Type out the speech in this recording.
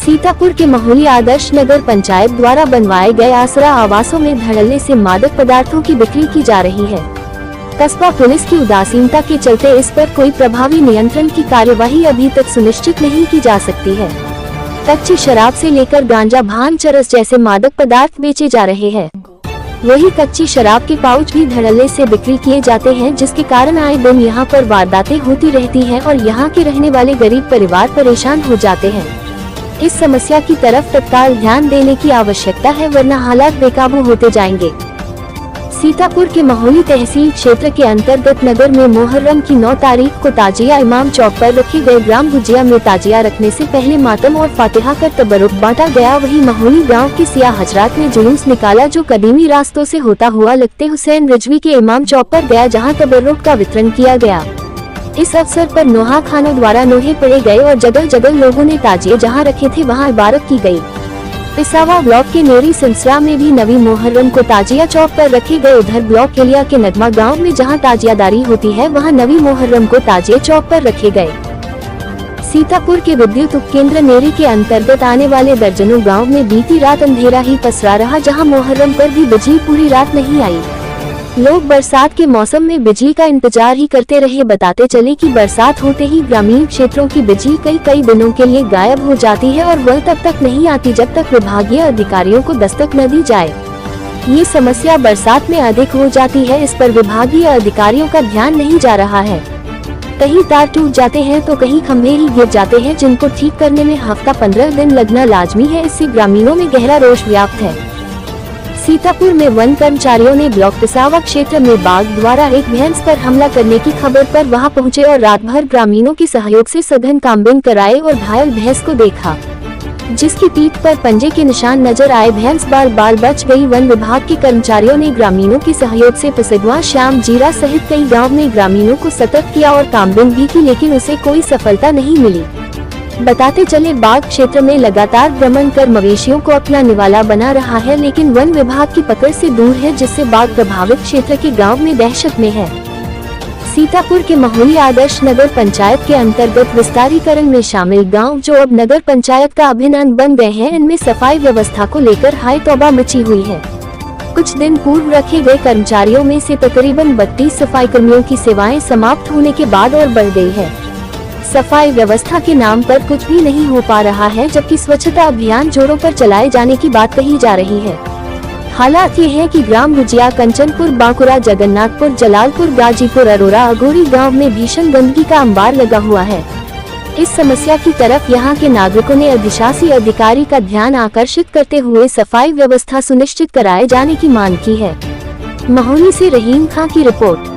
सीतापुर के महोली आदर्श नगर पंचायत द्वारा बनवाए गए आसरा आवासों में धड़ल्ले से मादक पदार्थों की बिक्री की जा रही है। कस्बा पुलिस की उदासीनता के चलते इस पर कोई प्रभावी नियंत्रण की कार्यवाही अभी तक सुनिश्चित नहीं की जा सकती है। कच्ची शराब से लेकर गांजा, भांग, चरस जैसे मादक पदार्थ बेचे जा रहे हैं। वही कच्ची शराब के पाउच भी धड़ल्ले से बिक्री किए जाते हैं, जिसके कारण आए दिन यहाँ पर वारदातें होती रहती हैं और यहाँ के रहने वाले गरीब परिवार परेशान हो जाते हैं। इस समस्या की तरफ तत्काल ध्यान देने की आवश्यकता है, वरना हालात बेकाबू होते जाएंगे। सीतापुर के महोली तहसील क्षेत्र के अंतर्गत नगर में मुहर्रम की 9 तारीख को ताजिया इमाम चौक पर रखे गए ग्राम भुजिया में ताजिया रखने से पहले मातम और फातिहा कर तबरुक बांटा गया। वहीं महोली गांव के सियाह हजरात ने जुलूस निकाला, जो कदीमी रास्तों से होता हुआ लगते हुसैन रिजवी के इमाम चौक पर गया, जहां तबरुक का वितरण किया गया। इस अवसर पर नोहा खानों द्वारा नोहे पड़े गए और जगह जगह लोगों ने ताजिए जहां रखे थे वहां इबारत की गई। पिसावा ब्लॉक के नेरी सिलसिला में भी नवी मुहर्रम को ताजिया चौक पर रखे गए। उधर ब्लॉक एलिया के नगमा गांव में जहां ताजियादारी होती है, वहां नवी मुहर्रम को ताजिया चौक पर रखे गए। सीतापुर के विद्युत उपकेंद्र नेरी के अंतर्गत आने वाले दर्जनों गाँव में बीती रात अंधेरा ही पसरा रहा, जहाँ मुहर्रम पर भी बिजली पूरी रात नहीं आई। लोग बरसात के मौसम में बिजली का इंतजार ही करते रहे। बताते चले कि बरसात होते ही ग्रामीण क्षेत्रों की बिजली कई दिनों के लिए गायब हो जाती है और वह तब तक नहीं आती जब तक विभागीय अधिकारियों को दस्तक न दी जाए। ये समस्या बरसात में अधिक हो जाती है, इस पर विभागीय अधिकारियों का ध्यान नहीं जा रहा है। कहीं तार टूट जाते हैं तो कहीं खंभे ही गिर जाते हैं, जिनको ठीक करने में हफ्ता 15 दिन लगना लाजमी है। इससे ग्रामीणों में गहरा रोष व्याप्त है। सीतापुर में वन कर्मचारियों ने ब्लॉक पिसावा क्षेत्र में बाघ द्वारा एक भैंस पर हमला करने की खबर पर वहां पहुंचे और रात भर ग्रामीणों के सहयोग से सघन काम्बिंग कराए और घायल भैंस को देखा, जिसकी पीठ पर पंजे के निशान नजर आए। भैंस बाल बच गई। वन विभाग के कर्मचारियों ने ग्रामीणों के सहयोग से पिसगवा, श्याम जीरा सहित कई गाँव में ग्रामीणों को सतर्क किया और काम्बिंग भी की, लेकिन उसे कोई सफलता नहीं मिली। बताते चले बाघ क्षेत्र में लगातार भ्रमण कर मवेशियों को अपना निवाला बना रहा है, लेकिन वन विभाग की पकड़ से दूर है, जिससे बाघ प्रभावित क्षेत्र के गांव में दहशत में है। सीतापुर के महोली आदर्श नगर पंचायत के अंतर्गत विस्तारीकरण में शामिल गांव, जो अब नगर पंचायत का अभिन्न अंग बन गए हैं, इनमें सफाई व्यवस्था को लेकर हाय तौबा मची हुई है। कुछ दिन पूर्व रखे गए कर्मचारियों में से तकरीबन 32 सफाई कर्मियों की सेवाएं समाप्त होने के बाद और बढ़ गई है। सफाई व्यवस्था के नाम पर कुछ भी नहीं हो पा रहा है, जबकि स्वच्छता अभियान जोरों पर चलाए जाने की बात कही जा रही है। हालात ये है कि ग्राम भुजिया, कंचनपुर, बांकुरा, जगन्नाथपुर, जलालपुर, गाजीपुर, अरोरा, अगोरी गांव में भीषण गंदगी का अंबार लगा हुआ है। इस समस्या की तरफ यहां के नागरिकों ने अधिशासी अधिकारी का ध्यान आकर्षित करते हुए सफाई व्यवस्था सुनिश्चित कराए जाने की मांग की है। महोली से रहीम खां की रिपोर्ट।